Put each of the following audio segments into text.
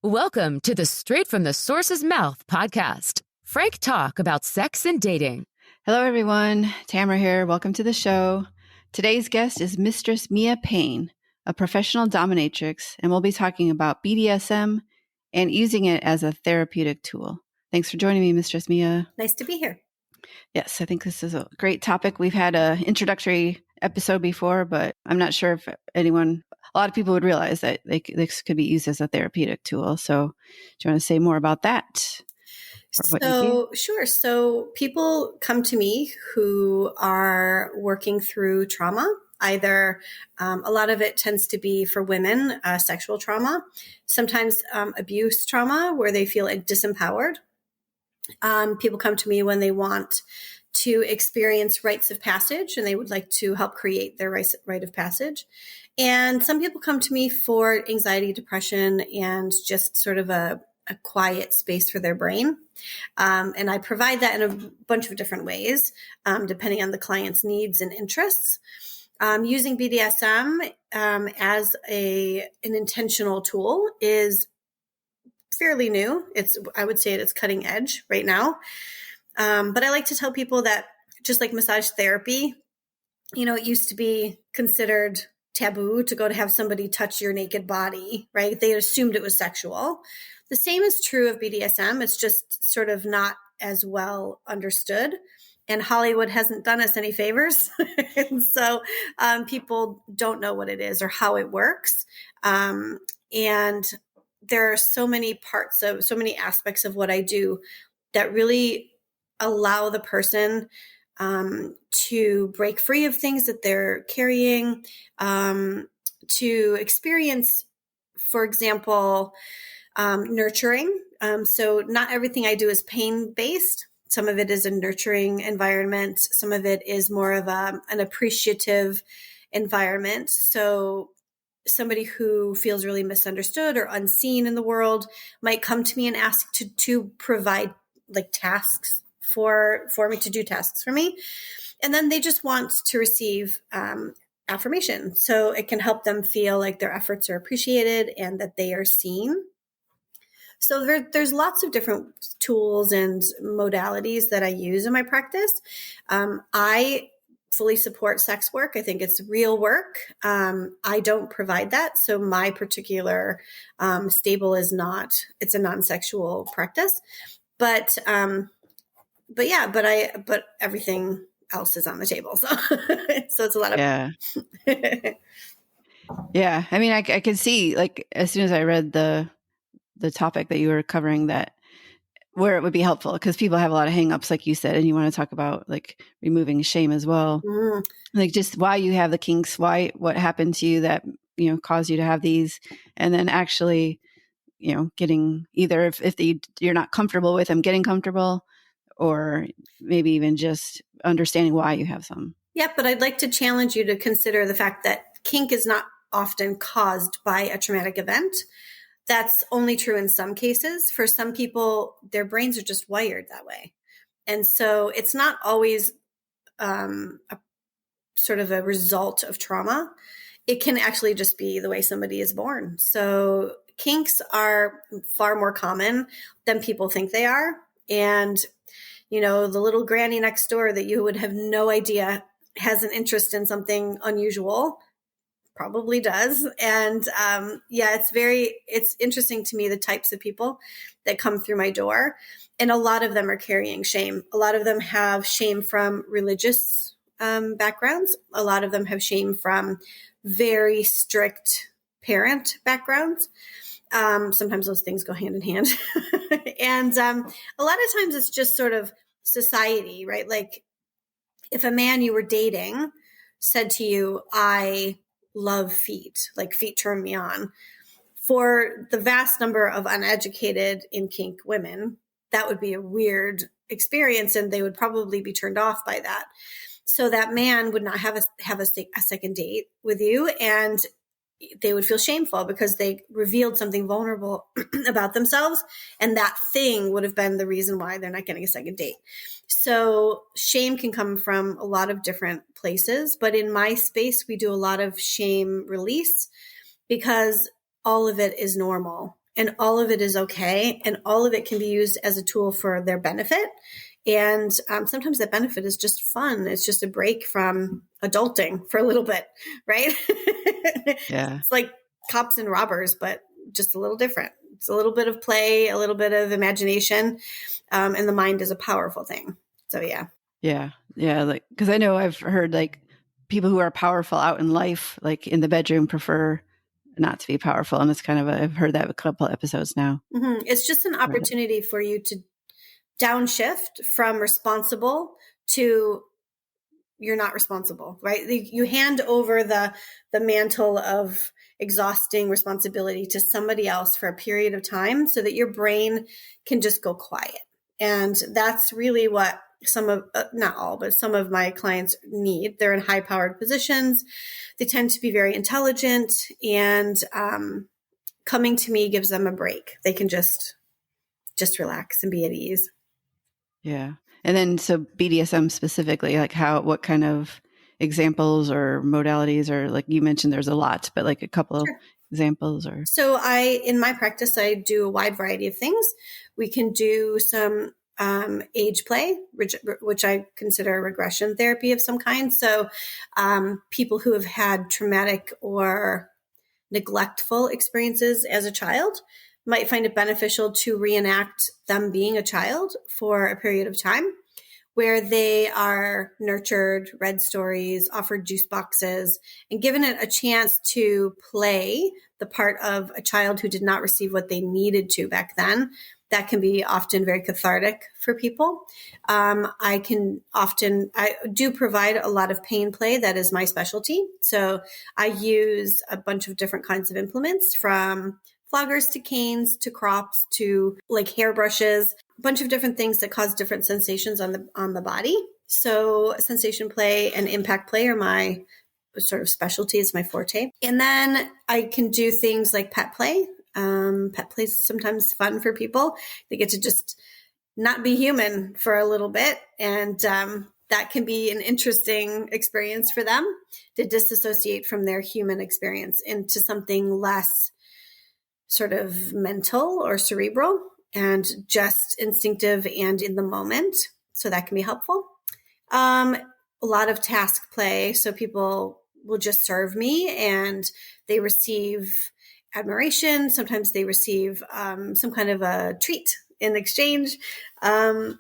Welcome to the Straight from the Source's Mouth podcast. Frank talk about sex and dating. Hello, everyone. Tamara here. Welcome to the show. Today's guest is Mistress Mia Payne, a professional dominatrix, and we'll be talking about BDSM and using it as a therapeutic tool. Thanks for joining me, Mistress Mia. Nice to be here. Yes, I think this is a great topic. We've had an introductory episode before, but I'm not sure if a lot of people would realize that this could be used as a therapeutic tool. So do you want to say more about that? Sure. So people come to me who are working through trauma. Either a lot of it tends to be for women, sexual trauma, sometimes abuse trauma where they feel disempowered. People come to me when they want to experience rites of passage and they would like to help create their rite of passage. And some people come to me for anxiety, depression, and just sort of a quiet space for their brain. And I provide that in a bunch of different ways, depending on the client's needs and interests. Using BDSM as an intentional tool is fairly new. I would say it's cutting edge right now. But I like to tell people that just like massage therapy, it used to be considered taboo to go to have somebody touch your naked body, right? They assumed it was sexual. The same is true of BDSM. It's just sort of not as well understood. And Hollywood hasn't done us any favors. And so people don't know what it is or how it works. And there are so many aspects of what I do that really allow the person to break free of things that they're carrying, to experience, for example, nurturing. So not everything I do is pain-based. Some of it is a nurturing environment. Some of it is more of an appreciative environment. So somebody who feels really misunderstood or unseen in the world might come to me and ask to provide like tasks for me, to do tasks for me. And then they just want to receive affirmation. So it can help them feel like their efforts are appreciated and that they are seen. So there's lots of different tools and modalities that I use in my practice. I fully support sex work. I think it's real work. I don't provide that. So my particular stable is it's a non-sexual practice. But everything else is on the table. So, so it's a lot of, Yeah. I mean, I can see, like, as soon as I read the topic that you were covering, that where it would be helpful, because people have a lot of hangups, like you said, and you want to talk about like removing shame as well. Like just why you have the kinks, what happened to you that, caused you to have these, and then actually, getting either if you're not comfortable with them, getting comfortable, or maybe even just understanding why you have some. Yeah, but I'd like to challenge you to consider the fact that kink is not often caused by a traumatic event. That's only true in some cases. For some people, their brains are just wired that way. And so it's not always a sort of a result of trauma. It can actually just be the way somebody is born. So kinks are far more common than people think they are. And, the little granny next door that you would have no idea has an interest in something unusual probably does. And it's interesting to me, the types of people that come through my door. And a lot of them are carrying shame. A lot of them have shame from religious backgrounds. A lot of them have shame from very strict parent backgrounds. Sometimes those things go hand in hand. And a lot of times it's just sort of society, right? Like if a man you were dating said to you, I love feet, like feet turn me on. For the vast number of uneducated in kink women, that would be a weird experience and they would probably be turned off by that. So that man would not have a second date with you, and they would feel shameful because they revealed something vulnerable about themselves. And that thing would have been the reason why they're not getting a second date. So shame can come from a lot of different places. But in my space, we do a lot of shame release because all of it is normal. and all of it is okay, and all of it can be used as a tool for their benefit. And sometimes that benefit is just fun. It's just a break from adulting for a little bit, right? Yeah. It's like cops and robbers, but just a little different. It's a little bit of play, a little bit of imagination, and the mind is a powerful thing. So yeah. Yeah. Like, because I know I've heard like people who are powerful out in life, like in the bedroom, prefer not to be powerful, and it's kind of I've heard that a couple episodes now. Mm-hmm. It's just an opportunity for you to downshift from responsible to you're not responsible, right? You hand over the mantle of exhausting responsibility to somebody else for a period of time so that your brain can just go quiet. And that's really what some of, not all, but some of my clients need. They're in high powered positions. They tend to be very intelligent, and coming to me gives them a break. They can just relax and be at ease. Yeah. And then, so BDSM specifically, like what kind of examples or modalities, or like you mentioned, there's a lot, but like a couple of examples or. So in my practice, I do a wide variety of things. We can do some age play, which I consider regression therapy of some kind. So people who have had traumatic or neglectful experiences as a child might find it beneficial to reenact them being a child for a period of time, where they are nurtured, read stories, offered juice boxes, and given it a chance to play the part of a child who did not receive what they needed to back then. That can be often very cathartic for people. I do provide a lot of pain play. That is my specialty. So I use a bunch of different kinds of implements, from floggers to canes to crops to like hairbrushes, a bunch of different things that cause different sensations on the body. So sensation play and impact play are my sort of specialty. It's my forte. And then I can do things like pet play. Pet play is sometimes fun for people. They get to just not be human for a little bit. And that can be an interesting experience for them, to disassociate from their human experience into something less sort of mental or cerebral and just instinctive and in the moment. So that can be helpful. A lot of task play. So people will just serve me and they receive admiration. Sometimes they receive some kind of a treat in exchange. So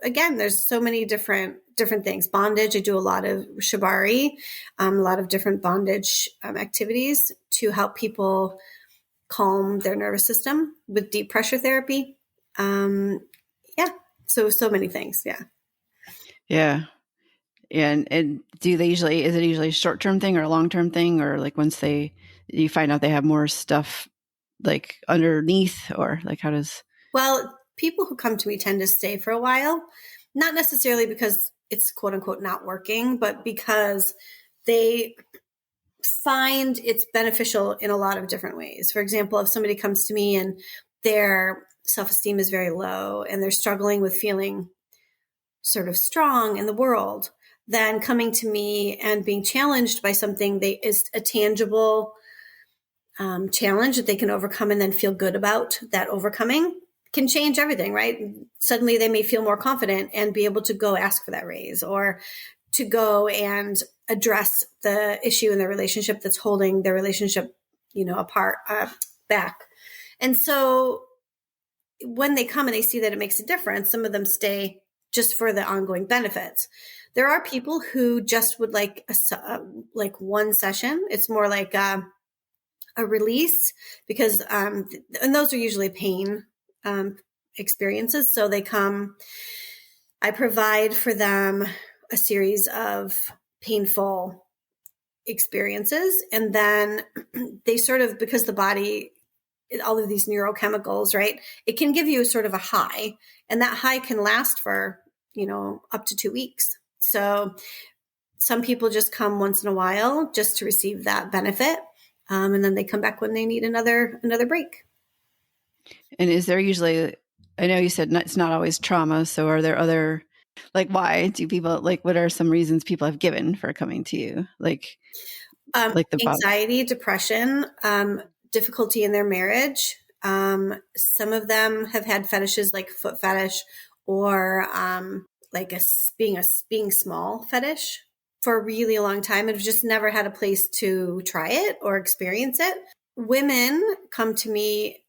again, there's so many different things. Bondage. I do a lot of shibari, a lot of different bondage activities to help people calm their nervous system with deep pressure therapy. So many things. Yeah. And is it usually a short-term thing or a long-term thing, or like once you find out they have more stuff like underneath, or like how does? Well, people who come to me tend to stay for a while, not necessarily because it's quote unquote not working, but because they find it's beneficial in a lot of different ways. For example, if somebody comes to me and their self-esteem is very low and they're struggling with feeling sort of strong in the world, then coming to me and being challenged by something is a tangible challenge that they can overcome and then feel good about that overcoming can change everything, right? Suddenly they may feel more confident and be able to go ask for that raise, or to go and address the issue in their relationship that's holding their relationship, apart, back. And so when they come and they see that it makes a difference, some of them stay just for the ongoing benefits. There are people who just would like one session. It's more like a release, because and those are usually pain experiences. So they come, I provide for them a series of painful experiences, and then they sort of, because the body, all of these neurochemicals, right, it can give you sort of a high, and that high can last for up to 2 weeks. So some people just come once in a while just to receive that benefit, and then they come back when they need another break. And is there usually, I know you said it's not always trauma, so are there other, like, why do people, like, what are some reasons people have given for coming to you? Like the anxiety, depression, difficulty in their marriage. Some of them have had fetishes like foot fetish or like being small fetish for a really long time and have just never had a place to try it or experience it. Women come to me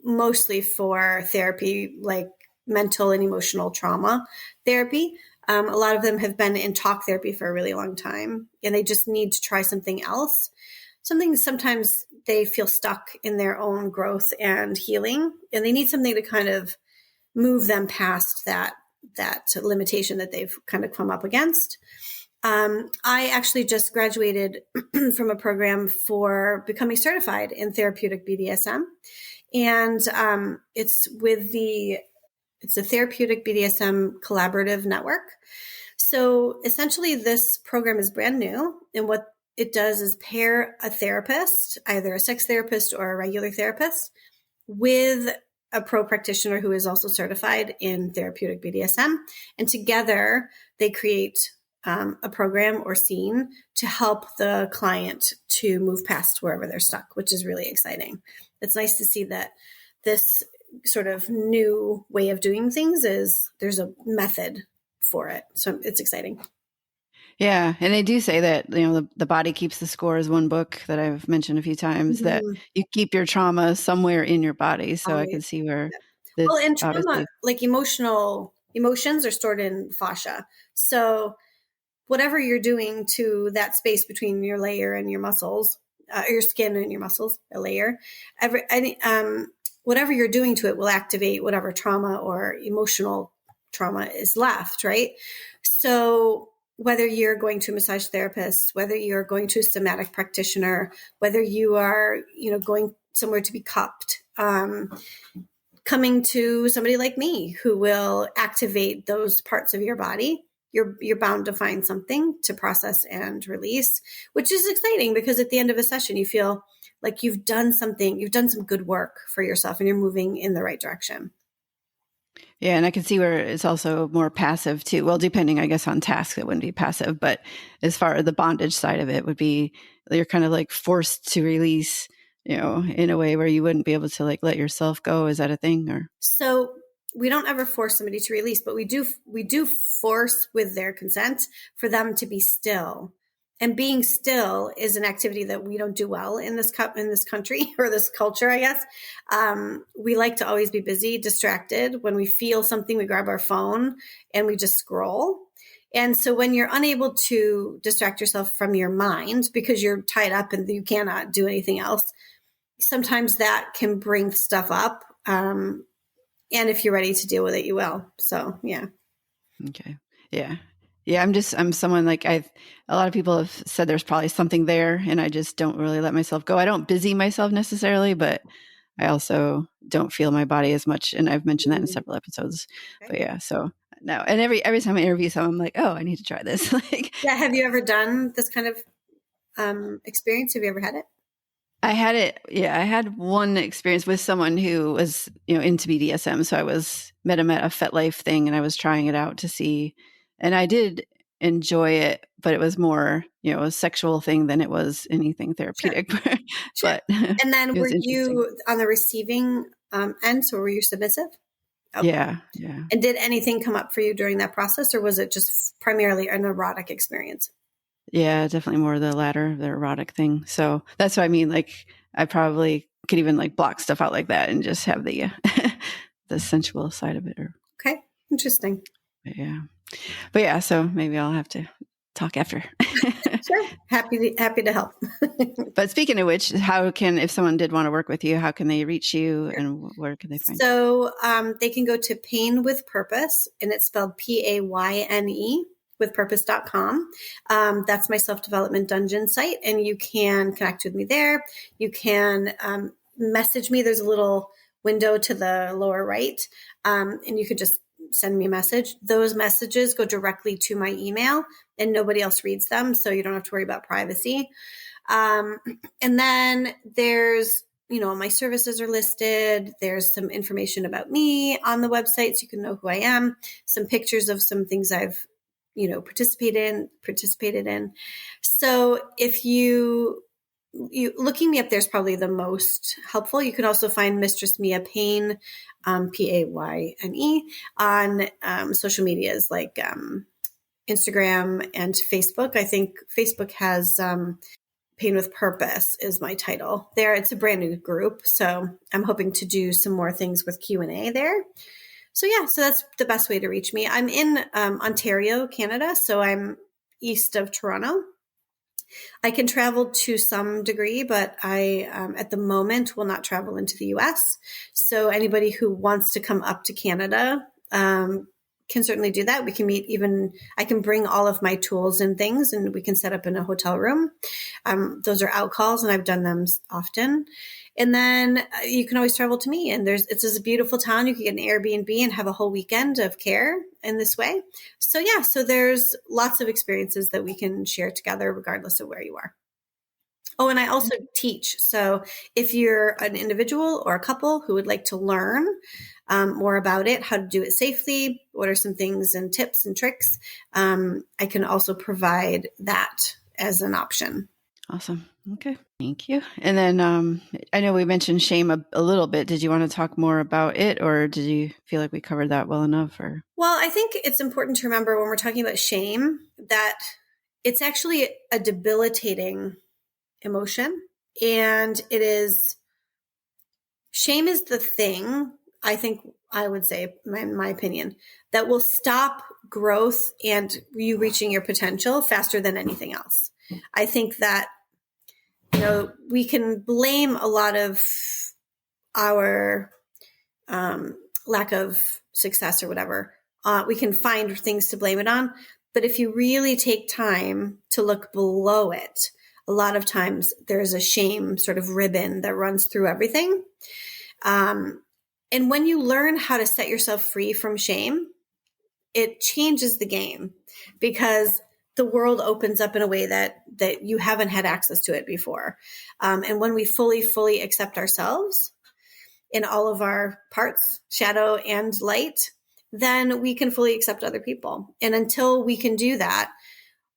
mostly for therapy, like mental and emotional trauma therapy. A lot of them have been in talk therapy for a really long time, and they just need to try something else. Sometimes they feel stuck in their own growth and healing, and they need something to kind of move them past that limitation that they've kind of come up against. I actually just graduated from a program for becoming certified in therapeutic BDSM. And it's a therapeutic BDSM collaborative network. So essentially this program is brand new. And what it does is pair a therapist, either a sex therapist or a regular therapist, with a pro practitioner who is also certified in therapeutic BDSM. And together they create a program or scene to help the client to move past wherever they're stuck, which is really exciting. It's nice to see that this sort of new way of doing things there's a method for it. So it's exciting. Yeah. And they do say that, the body keeps the score is one book that I've mentioned a few times, that you keep your trauma somewhere in your body. So I can see where this, well, and trauma, obviously, like emotions are stored in fascia. So whatever you're doing to that space between your layer and your muscles, your skin and your muscles, a layer, whatever you're doing to it will activate whatever trauma or emotional trauma is left, right? So whether you're going to a massage therapist, whether you're going to a somatic practitioner, whether you are, going somewhere to be cupped, coming to somebody like me who will activate those parts of your body, you're bound to find something to process and release, which is exciting because at the end of a session, you feel like you've done some good work for yourself and you're moving in the right direction. Yeah. And I can see where it's also more passive too. Well, depending, I guess, on tasks, it wouldn't be passive, but as far as the bondage side of it would be, you're kind of like forced to release, in a way where you wouldn't be able to like let yourself go. Is that a thing? Or so we don't ever force somebody to release, but we do force with their consent for them to be still. And being still is an activity that we don't do well in this country or this culture, I guess. We like to always be busy, distracted. When we feel something, we grab our phone and we just scroll. And so when you're unable to distract yourself from your mind because you're tied up and you cannot do anything else, sometimes that can bring stuff up. And if you're ready to deal with it, you will. So, yeah. Okay. Yeah. Yeah. I'm someone like a lot of people have said there's probably something there and I just don't really let myself go. I don't busy myself necessarily, but I also don't feel my body as much. And I've mentioned that in several episodes, but yeah. So no. And every time I interview someone, I'm like, oh, I need to try this. Yeah. Have you ever done this kind of experience? Have you ever had it? I had it. Yeah. I had one experience with someone who was, into BDSM. So I met him at a FetLife thing and I was trying it out to see, and I did enjoy it, but it was more, a sexual thing than it was anything therapeutic. Sure. But and then were you on the receiving end? So were you submissive? Okay. Yeah. Yeah. And did anything come up for you during that process, or was it just primarily an erotic experience? Yeah, definitely more the latter, the erotic thing. So that's what I mean. Like I probably could even like block stuff out like that and just have the the sensual side of it. Okay, interesting. But yeah. So maybe I'll have to talk after. Sure, happy to help. But speaking of which, if someone did want to work with you, how can they reach you, and where can they find you? So they can go to Payne with Purpose, and it's spelled PAYNE. withpurpose.com. That's my self-development dungeon site, and you can connect with me there. You can message me. There's a little window to the lower right, and you could just send me a message. Those messages go directly to my email, and nobody else reads them, so you don't have to worry about privacy. And then there's, my services are listed. There's some information about me on the website, so you can know who I am. Some pictures of some things I've participated in. So if you looking me up there is probably the most helpful. You can also find Mistress Mia Payne, Payne, on social medias like Instagram and Facebook. I think Facebook has Pain with Purpose is my title there. It's a brand new group, so I'm hoping to do some more things with Q&A there. So yeah, so that's the best way to reach me. I'm in Ontario, Canada, so I'm east of Toronto. I can travel to some degree, but I, at the moment, will not travel into the US. So anybody who wants to come up to Canada can certainly do that. We can meet I can bring all of my tools and things, and we can set up in a hotel room. Those are out calls, and I've done them often. And then you can always travel to me, and it's a beautiful town. You can get an Airbnb and have a whole weekend of care in this way. So yeah, so there's lots of experiences that we can share together regardless of where you are. Oh, and I also teach. So if you're an individual or a couple who would like to learn more about it, how to do it safely, what are some things and tips and tricks, I can also provide that as an option. Awesome. Okay. Thank you. And then I know we mentioned shame a little bit. Did you want to talk more about it, or did you feel like we covered that well enough? Or Well, I think it's important to remember when we're talking about shame that it's actually a debilitating emotion. And shame is the thing, I think I would say, in my opinion, that will stop growth and you reaching your potential faster than anything else. I think that, we can blame a lot of our lack of success or whatever. We can find things to blame it on. But if you really take time to look below it, a lot of times there's a shame sort of ribbon that runs through everything. And when you learn how to set yourself free from shame, it changes the game, because the world opens up in a way that you haven't had access to it before. And when we fully accept ourselves in all of our parts, shadow and light, then we can fully accept other people. And until we can do that,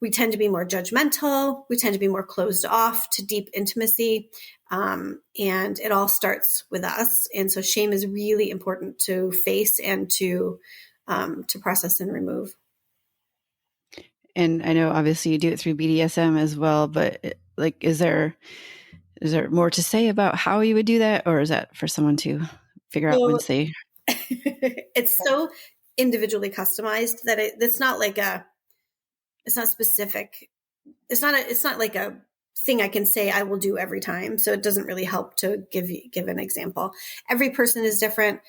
we tend to be more judgmental. We tend to be more closed off to deep intimacy. And it all starts with us. And so shame is really important to face and to process and remove. And I know obviously you do it through BDSM as well, but like, is there more to say about how you would do that, or is that for someone to figure out once they? It's so individually customized that it's not like it's not specific. It's not like a thing I can say I will do every time. So it doesn't really help to give an example. Every person is different.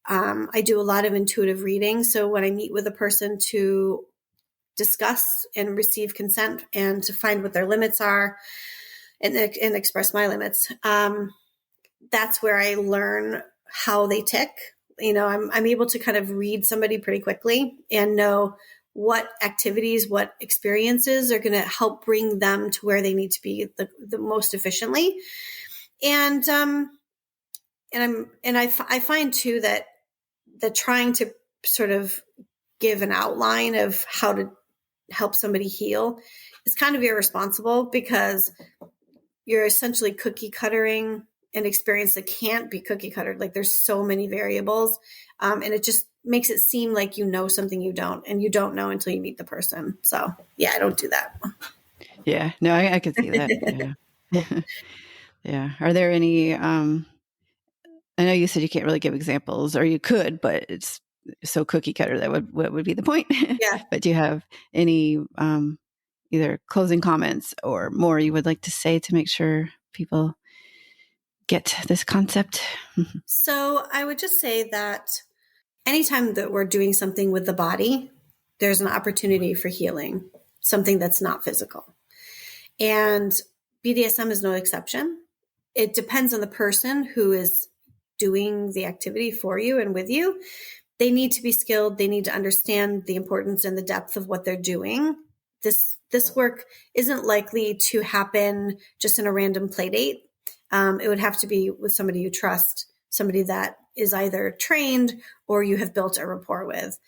I do a lot of intuitive reading. So when I meet with a person to discuss and receive consent and to find what their limits are and express my limits, that's where I learn how they tick. I'm able to kind of read somebody pretty quickly and know what activities, what experiences are going to help bring them to where they need to be the most efficiently. And I find too that trying to sort of give an outline of how to help somebody heal is kind of irresponsible, because you're essentially cookie cuttering an experience that can't be cookie cuttered. Like, there's so many variables, and it just makes it seem like you know something you don't, and you don't know until you meet the person. So yeah, I don't do that. Yeah, no, I could see that. Yeah. Yeah. Are there any, I know you said you can't really give examples, or you could, but it's so cookie cutter that what would be the point? Yeah. But do you have any either closing comments or more you would like to say to make sure people get this concept? So I would just say that anytime that we're doing something with the body, there's an opportunity for healing, something that's not physical. And BDSM is no exception. It depends on the person who is doing the activity for you and with you. They need to be skilled. They need to understand the importance and the depth of what they're doing. This work isn't likely to happen just in a random play date. It would have to be with somebody you trust, somebody that is either trained or you have built a rapport with,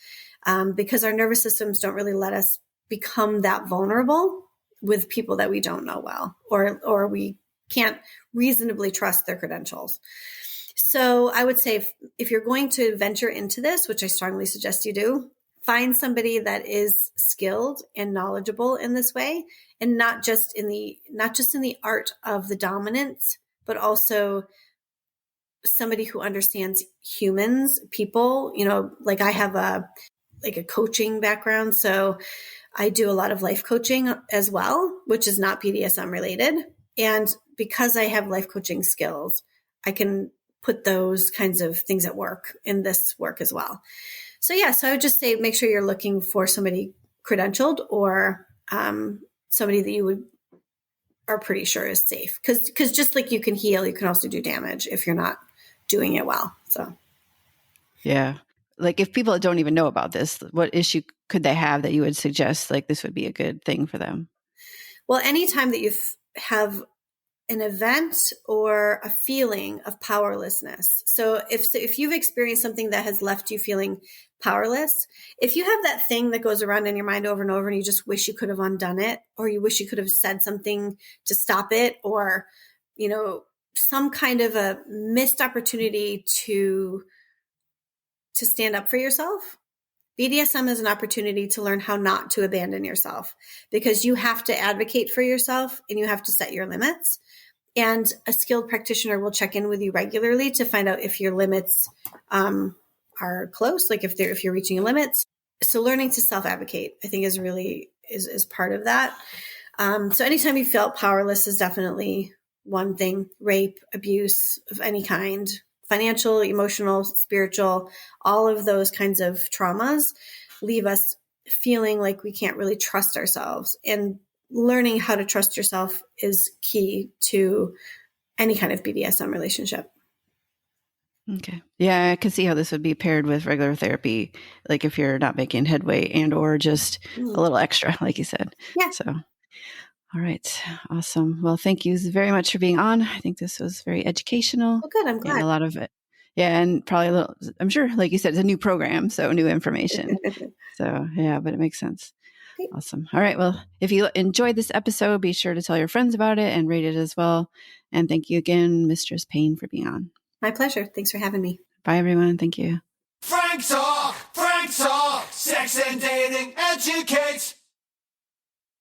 because our nervous systems don't really let us become that vulnerable with people that we don't know well, or we can't reasonably trust their credentials. So I would say if you're going to venture into this, which I strongly suggest you do, find somebody that is skilled and knowledgeable in this way, and not just in the art of the dominance, but also somebody who understands humans, people. Like I have a coaching background, so I do a lot of life coaching as well, which is not BDSM related. And because I have life coaching skills, I can put those kinds of things at work in this work as well. So I would just say, make sure you're looking for somebody credentialed, or somebody that are pretty sure is safe. Because just like you can heal, you can also do damage if you're not doing it well. So. Yeah. Like if people don't even know about this, what issue could they have that you would suggest like this would be a good thing for them? Well, anytime that you have an event or a feeling of powerlessness. So if you've experienced something that has left you feeling powerless, if you have that thing that goes around in your mind over and over and you just wish you could have undone it, or you wish you could have said something to stop it, or, some kind of a missed opportunity to stand up for yourself, BDSM is an opportunity to learn how not to abandon yourself, because you have to advocate for yourself and you have to set your limits. And a skilled practitioner will check in with you regularly to find out if your limits are close, like if you're reaching your limits. So learning to self-advocate, I think, is really is part of that. So anytime you feel powerless is definitely one thing. Rape, abuse of any kind, financial, emotional, spiritual, all of those kinds of traumas leave us feeling like we can't really trust ourselves. And learning how to trust yourself is key to any kind of BDSM relationship. Okay. Yeah, I can see how this would be paired with regular therapy, like if you're not making headway and or just a little extra, like you said. Yeah. So, all right. Awesome. Well, thank you very much for being on. I think this was very educational. Well, good. I'm glad. And a lot of it. Yeah. And probably a little, I'm sure, like you said, it's a new program, so new information. So, yeah, but it makes sense. Great. Awesome. All right. Well, if you enjoyed this episode, be sure to tell your friends about it and rate it as well. And thank you again, Mistress Payne, for being on. My pleasure. Thanks for having me. Bye, everyone. Thank you. Frank Talk, sex and dating educates.